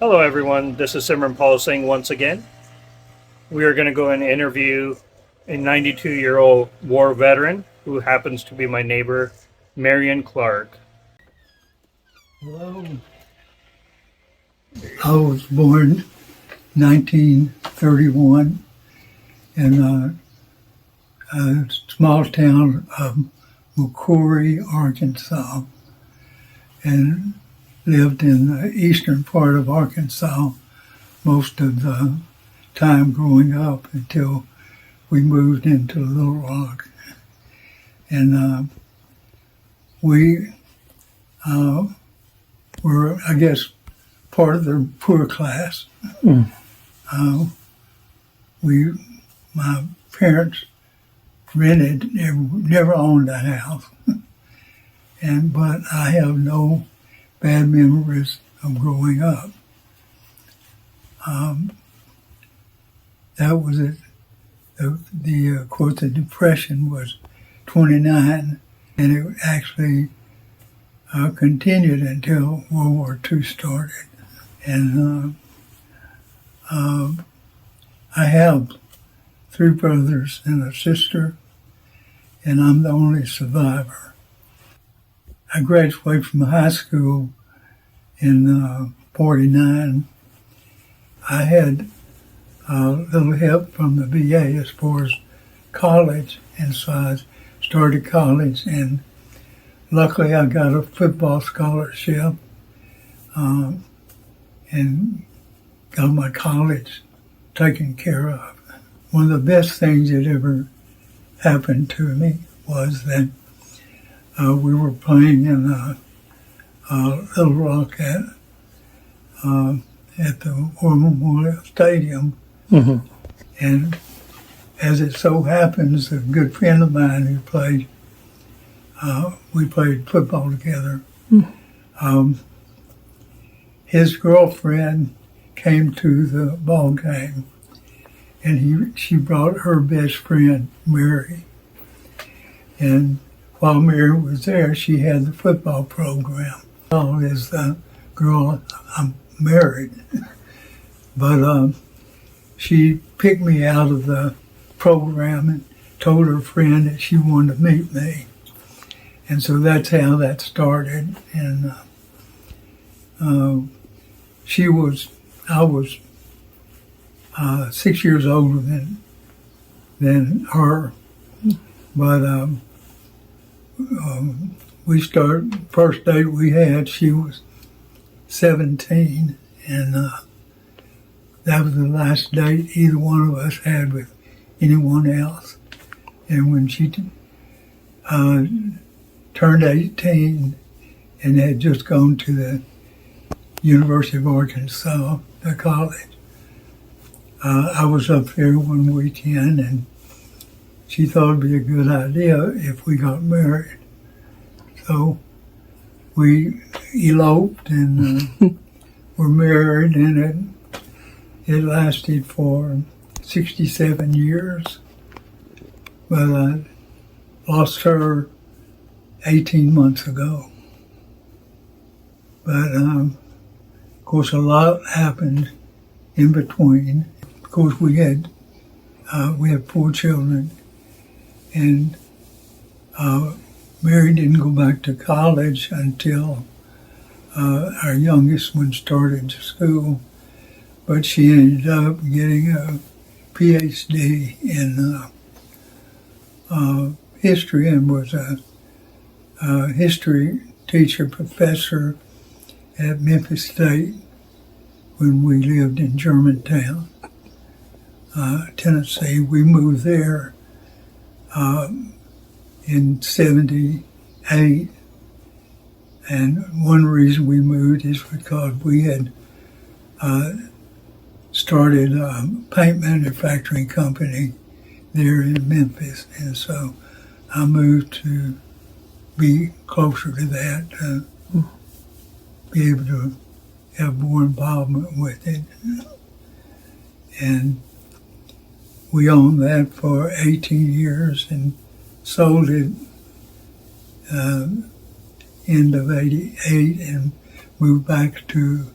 Hello, everyone. This is Simran Paul Singh once again. We are going to go and interview a 92-year-old war veteran who happens to be my neighbor, Marion Clark. Hello. I was born 1931 in a small town of McCrory, Arkansas, and lived in the eastern part of Arkansas most of the time growing up until we moved into Little Rock. And we were, I guess, part of the poor class. My parents rented, never owned a house, but I have no bad memories of growing up. That was it. The quote, the Depression was 29, and it actually continued until World War II started. And I have 3 brothers and a sister, and I'm the only survivor. I graduated from high school in 49. I had a little help from the VA as far as college, and so I started college, and luckily I got a football scholarship and got my college taken care of. One of the best things that ever happened to me was that we were playing in Little Rock at the War Memorial Stadium. Mm-hmm. And as it so happens, a good friend of mine who played, we played football together. Mm. His girlfriend came to the ball game, and she brought her best friend, Mary. And while Mary was there, she had the football program. Paul is the girl I'm married, but she picked me out of the program and told her friend that she wanted to meet me. And so that's how that started. And I was 6 years older than her, but we started, first date we had, she was 17, and that was the last date either one of us had with anyone else. And when she turned 18 and had just gone to the University of Arkansas, the college, I was up there one weekend, and she thought it'd be a good idea if we got married. So we eloped and were married, and it lasted for 67 years. But I lost her 18 months ago. But of course, a lot happened in between. Of course, we had 4 children, and Mary didn't go back to college until our youngest one started school, but she ended up getting a PhD in history and was a history teacher, professor at Memphis State when we lived in Germantown, Tennessee. We moved there in 78, and one reason we moved is because we had started a paint manufacturing company there in Memphis, and so I moved to be closer to that, to be able to have more involvement with it. And we owned that for 18 years and sold it end of 88 and moved back to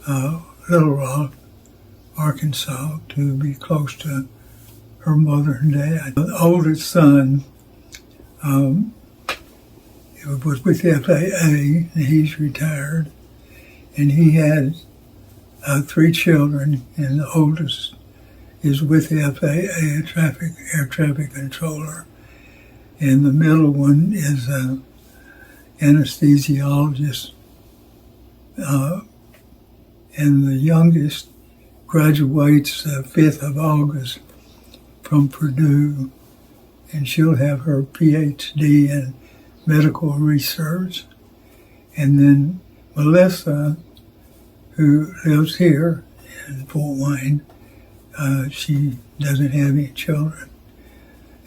Little Rock, Arkansas, to be close to her mother and dad. The oldest son was with the FAA, and he's retired. And he had 3 children, and the oldest is with the FAA, air traffic controller. And the middle one is an anesthesiologist. And the youngest graduates 5th of August from Purdue, and she'll have her PhD in medical research. And then Melissa, who lives here in Fort Wayne, she doesn't have any children.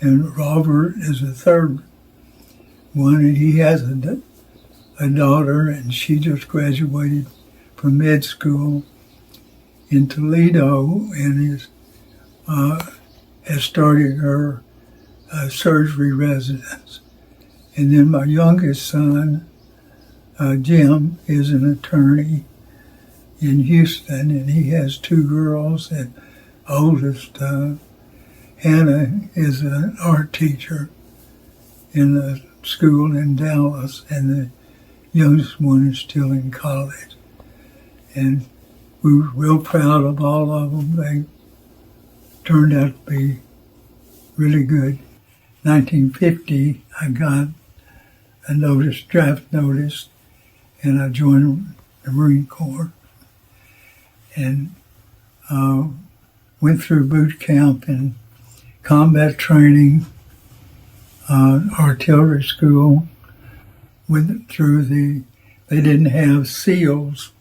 And Robert is the third one, and he has a daughter, and she just graduated from med school in Toledo and has started her surgery residence. And then my youngest son, Jim, is an attorney in Houston, and he has 2 girls. And oldest, Hannah, is an art teacher in a school in Dallas, and the youngest one is still in college. And we were real proud of all of them. They turned out to be really good. 1950, I got a draft notice, and I joined the Marine Corps and went through boot camp and combat training, artillery school. They didn't have SEALs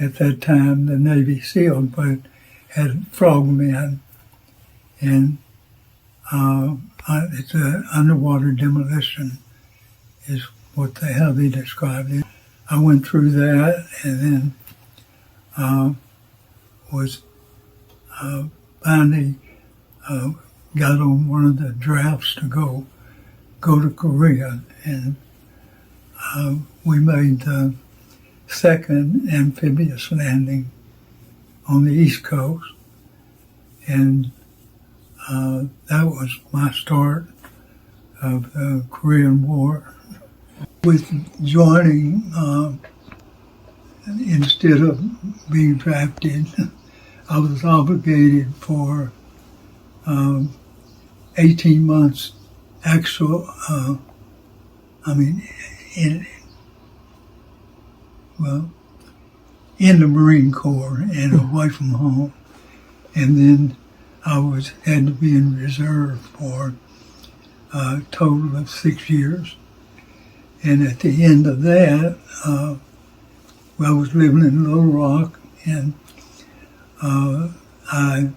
at that time, the Navy SEAL, but had Frogman, and it's an underwater demolition is how they described it. I went through that, and then was finally got on one of the drafts to go to Korea, and we made the 2nd amphibious landing on the East Coast, and that was my start of the Korean War. With joining, instead of being drafted, I was obligated for 18 months actual, in the Marine Corps and away from home. And then I had to be in reserve for a total of 6 years. And at the end of that, I was living in Little Rock, and I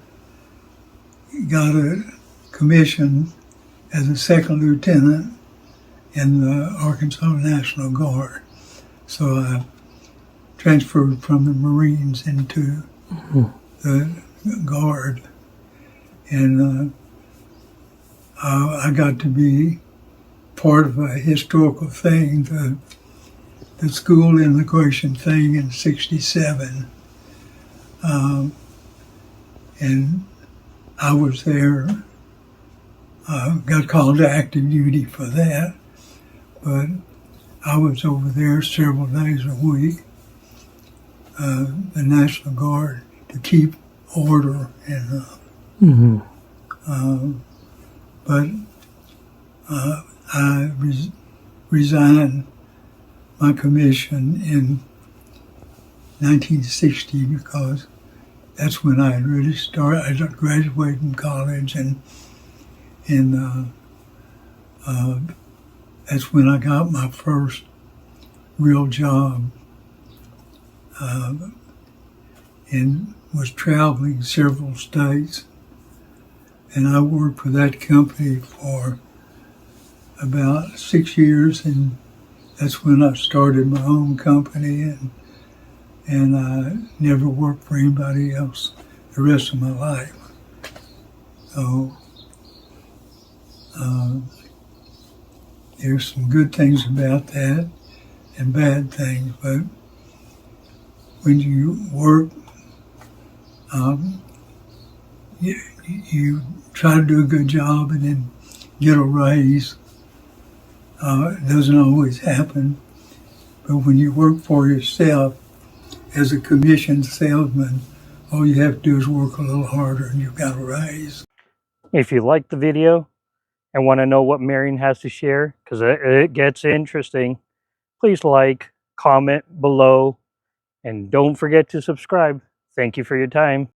got a commission as a 2nd lieutenant in the Arkansas National Guard. So I transferred from the Marines into the Guard. And I got to be part of a historical thing, the school integration thing in '67. And I was there, got called to active duty for that, but I was over there several days a week, the National Guard, to keep order. And but I resigned my commission in 1960 because that's when I had really started. I graduated from college, and that's when I got my first real job, and was traveling several states. And I worked for that company for about 6 years, and that's when I started my own company, and I never worked for anybody else the rest of my life. So there's some good things about that and bad things, but when you work, um, you try to do a good job and then get a raise. It doesn't always happen, but when you work for yourself as a commissioned salesman, all you have to do is work a little harder and you've got a raise. If you like the video and want to know what Marion has to share, because it gets interesting, please like, comment below, and don't forget to subscribe. Thank you for your time.